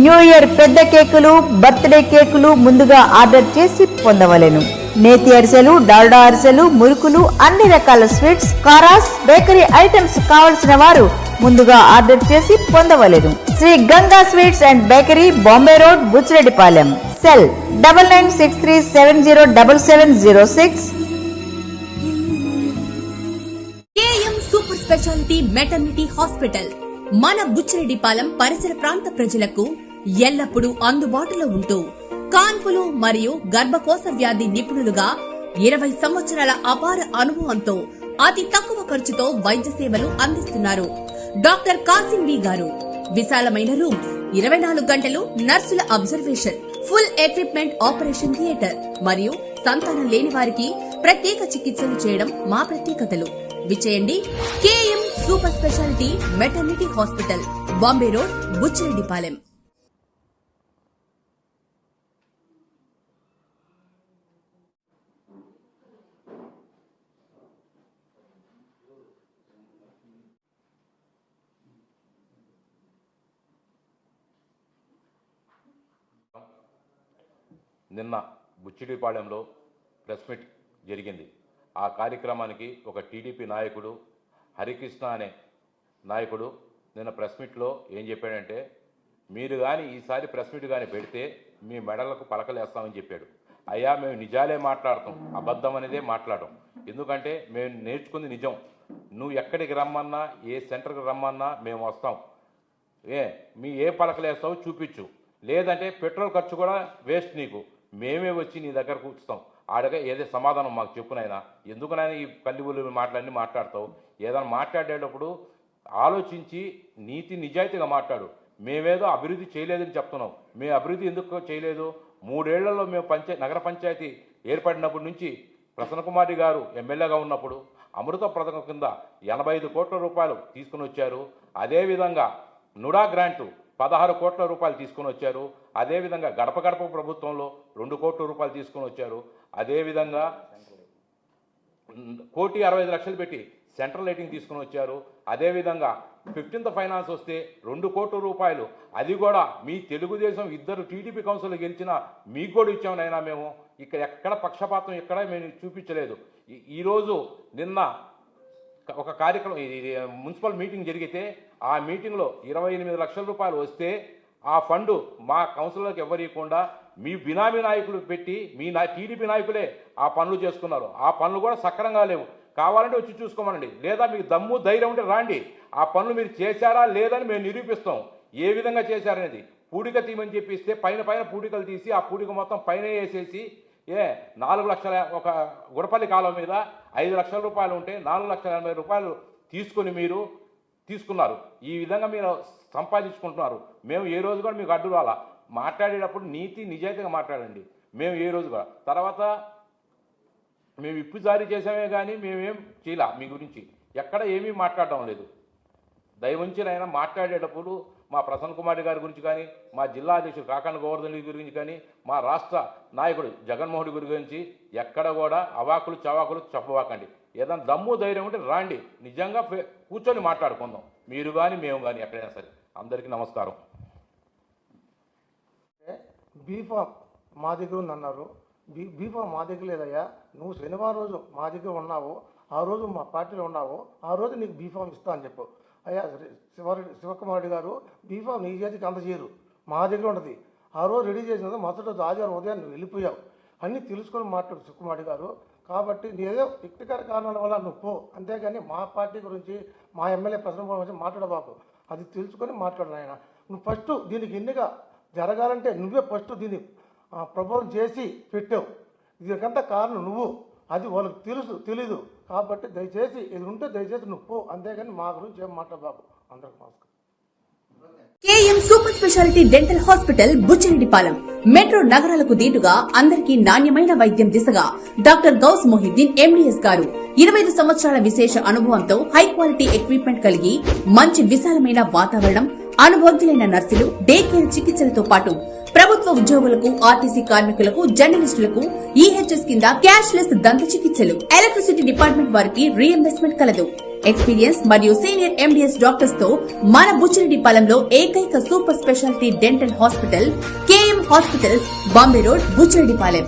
New year పెద్ద కేకులు, birthday కేకులు ముందుగా ఆర్డర్ చేసి పొందవలెను. నేతి అరిసెలు, డాల్డా అరిసెలు, మురుకులు, అన్ని రకాల స్వీట్స్, కారాస్, బేకరీ ఐటమ్స్ కావలసిన వారు ముందుగా ఆర్డర్ చేసి పొందవలెను. Shri Ganga sweets and bakery, Bombay road, Buchireddypalem. Cell 9963707706. KM super speciality maternity hospital మన బుచ్చిరెడ్డిపాలెం పరిసర ప్రాంత ప్రజలకు ఎల్లప్పుడూ అందుబాటులో ఉంటూ కాన్పులు మరియు గర్భకోశ వ్యాధి నిపుణులుగా 20 సంవత్సరాల అపార అనుభవంతో అతి తక్కువ ఖర్చుతో వైద్య సేవలు అందిస్తున్నారు. డాక్టర్ కాసిం బి గారు. విశాలమైన రూమ్స్, 24 గంటలు నర్సుల observation, full equipment, operation theatre మరియు సంతానం లేని వారికి ప్రత్యేక చికిత్సలు చేయడం మా ప్రత్యేకతలు. విచేయండి KM super speciality maternity hospital, Bombay road, Buchireddypalem. నిన్న బుచ్చిరెడ్డిపాలెంలో ప్రెస్ మీట్ జరిగింది. ఆ కార్యక్రమానికి ఒక టీడీపీ నాయకుడు హరికృష్ణ అనే నాయకుడు నిన్న ప్రెస్ మీట్లో ఏం చెప్పాడంటే, మీరు కానీ ఈసారి ప్రెస్ మీట్ కానీ పెడితే మీ మెడలకు పలకలేస్తామని చెప్పాడు. అయ్యా, మేము నిజాలే మాట్లాడతాం, అబద్ధం అనేదే మాట్లాడటం. ఎందుకంటే మేము నేర్చుకుంది నిజం. నువ్వు ఎక్కడికి రమ్మన్నా, ఏ సెంటర్కి రమ్మన్నా మేము వస్తాం. ఏ పలకలేస్తావో చూపించు, లేదంటే పెట్రోల్ ఖర్చు కూడా వేస్ట్, నీకు మేమే వచ్చి నీ దగ్గర కూర్చుతాం. ఆడగా ఏదే సమాధానం మాకు చెప్పునైనా, ఎందుకునైనా ఈ పల్లిబుల్లి మాటలన్నీ మాట్లాడతావు? ఏదైనా మాట్లాడేటప్పుడు ఆలోచించి నీతి నిజాయితీగా మాట్లాడు. మేమేదో అభివృద్ధి చేయలేదని చెప్తున్నాం. మేము అభివృద్ధి ఎందుకు చేయలేదు? 3 ఏళ్లలో మేము నగర పంచాయతీ ఏర్పడినప్పటి నుంచి ప్రసన్నకుమారి గారు ఎమ్మెల్యేగా ఉన్నప్పుడు అమృత పథకం కింద 85 కోట్ల రూపాయలు తీసుకుని వచ్చారు. అదేవిధంగా నుడా గ్రాంటు 16 కోట్ల రూపాయలు తీసుకుని వచ్చారు. అదేవిధంగా గడప గడప ప్రభుత్వంలో 2 కోట్ల రూపాయలు తీసుకుని వచ్చారు. అదేవిధంగా 1,65,00,000 పెట్టి సెంట్రల్ లైటింగ్ తీసుకుని వచ్చారు. అదేవిధంగా 15th ఫైనాన్స్ వస్తే 2 కోట్ల రూపాయలు, అది కూడా మీ తెలుగుదేశం 2 టీడీపీ కౌన్సిల్ గెలిచిన మీకు కూడా ఇచ్చామనైనా మేము ఇక్కడ ఎక్కడ పక్షపాతం ఎక్కడ మేము చూపించలేదు. ఈరోజు నిన్న ఒక కార్యక్రమం మున్సిపల్ మీటింగ్ జరిగితే ఆ మీటింగ్లో 28 లక్షల రూపాయలు వస్తే ఆ ఫండు మా కౌన్సిలర్కి ఇవ్వకుండా మీ బినామీ నాయకులు పెట్టి మీ టీడీపీ నాయకులే ఆ పనులు చేసుకున్నారు. ఆ పనులు కూడా సక్రంగా లేవు. కావాలంటే వచ్చి చూసుకోమనండి, లేదా మీకు దమ్ము ధైర్యం ఉంటే రాండి. ఆ పనులు మీరు చేశారా లేదని మేము నిరూపిస్తాం. ఏ విధంగా చేశారనేది పూడిక తీయమని చెప్పిస్తే పైన పూడికలు తీసి ఆ పూడిక మొత్తం పైన వేసేసి 4 లక్షల ఒక గుడపల్లి కాలం మీద 5 లక్షల రూపాయలు ఉంటే 4,80,000 రూపాయలు తీసుకొని మీరు తీసుకున్నారు. ఈ విధంగా మీరు సంపాదించుకుంటున్నారు. మేము ఏ రోజు కూడా మీకు అడ్డు రాలా. మాట్లాడేటప్పుడు నీతి నిజాయితీగా మాట్లాడండి. మేము ఏ రోజు కూడా తర్వాత మేము ఇప్పు జారీ చేసామే కానీ మేమేం చేయలే. మీ గురించి ఎక్కడ ఏమీ మాట్లాడడం లేదు. దయవంచినైనా మాట్లాడేటప్పుడు మా ప్రసన్న కుమార్ గారి గురించి కానీ, మా జిల్లా అధ్యక్షుడు కాకాని గోవర్ధన్ గురించి కానీ, మా రాష్ట్ర నాయకుడు జగన్మోహన్ రెడ్డి గురించి ఎక్కడ కూడా అవాకులు చవాకులు చెప్పవాకండి. ఏదైనా దమ్ము ధైర్యం ఉంటే రాండి, నిజంగా కూర్చొని మాట్లాడుకుందాం. మీరు కానీ మేము కానీ ఎక్కడైనా సరే. అందరికీ నమస్కారం. బీఫామ్ మా దగ్గర ఉందన్నారు. బీఫామ్ మా దగ్గర లేదయ్యా. నువ్వు శనివారం రోజు మా దగ్గర ఉన్నావు, ఆ రోజు మా పార్టీలో ఉన్నావు, ఆ రోజు నీకు బీఫామ్ ఇస్తా అని చెప్పు. అయ్యా శివకుమార్ రెడ్డి గారు బీఫామ్ నీ చేతికి అందజేయరు, మా దగ్గర ఉంటుంది. ఆ రోజు రెడీ చేసిన మరుసటి రోజు ఆదివారం ఉదయం నువ్వు వెళ్ళిపోయావు. అన్నీ తెలుసుకొని మాట్లాడు శివకుమార్ రెడ్డి గారు. కాబట్టి నీదేదో వ్యక్తిగత కారణాల వల్ల నువ్వు పో, అంతేగాని మా పార్టీ గురించి మా ఎమ్మెల్యే ప్రసన్న గురించి మాట్లాడబాకు. అది తెలుసుకొని మాట్లాడు ఆయన. నువ్వు ఫస్ట్ దీనికి ఎన్నిక జరగాలంటే నువ్వే ఫస్ట్ దీన్ని ప్రపోజల్ చేసి పెట్టావు. దీనికంతా కారణం నువ్వు, అది వాళ్ళకి తెలీదు. కాబట్టి దయచేసి ఇది ఉంటే దయచేసి నువ్వు పో, అంతేగాని మా గురించి ఏం మాట్లాడబాకు. అందరికి నమస్కారం. KM super speciality dental hospital, Buchireddypalem. Metro నగరాలకు దీటుగా అందరికీ నాణ్యమైన వైద్యం దిశగా డాక్టర్ గౌస్ మొహిద్దీన్ ఎండీఎస్ గారు 25 సంవత్సరాల విశేష అనుభవంతో హై క్వాలిటీ ఎక్విప్మెంట్ కలిగి మంచి విశాలమైన వాతావరణం, అనుభవజ్ఞులైన నర్సులు, డే కేర్ చికిత్సలతో పాటు ప్రభుత్వ ఉద్యోగులకు, ఆర్టీసీ కార్మికులకు, జర్నలిస్టులకు ఈహెచ్ఎస్ కింద క్యాష్ లెస్ దంత చికిత్సలు, ఎలక్ట్రిసిటీ డిపార్ట్మెంట్ వారికి రీఇంబర్స్మెంట్ కలదు. ఎక్స్పీరియన్స్ మరియు సీనియర్ MDS డాక్టర్స్ తో మన బుచ్చిరెడ్డిపాలెంలో ఏకైక super speciality dental hospital KM hospitals, Bombay road, Buchireddypalem.